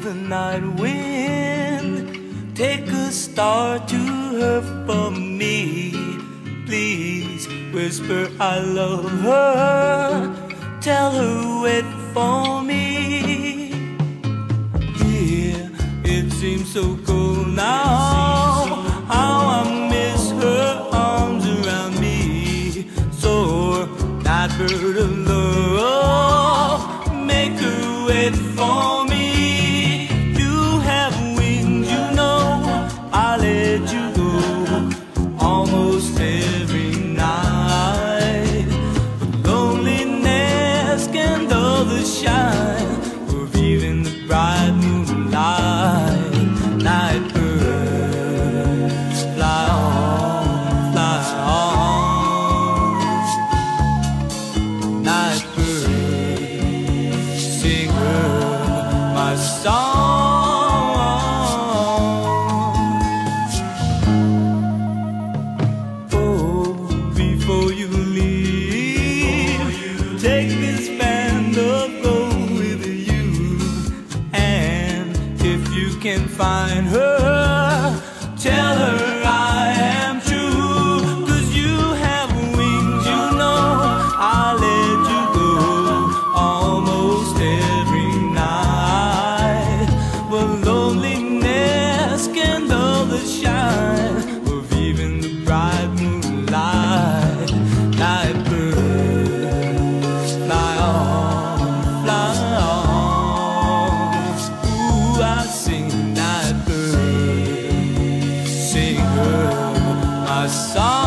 the night wind. Take a star to her for me. Please whisper I love her. Tell her wait for me. Here it seems so cold now. How I miss her arms around me. Soar, night bird of love, make her wait for me. You have wings, you know, I let you go almost every night. But loneliness can dull the shine of even the bright moonlight. Night birds fly on, fly on. Night birds sing her my song. Oh, before you leave, take this band of gold with you. And if you can find her, tell her I am true. 'Cause you have wings, you know, I let you go almost every night. But loneliness can dull the shine of even the bright moonlight. Night birds fly on, fly on. Ooh, I sing night birds, sing her my song.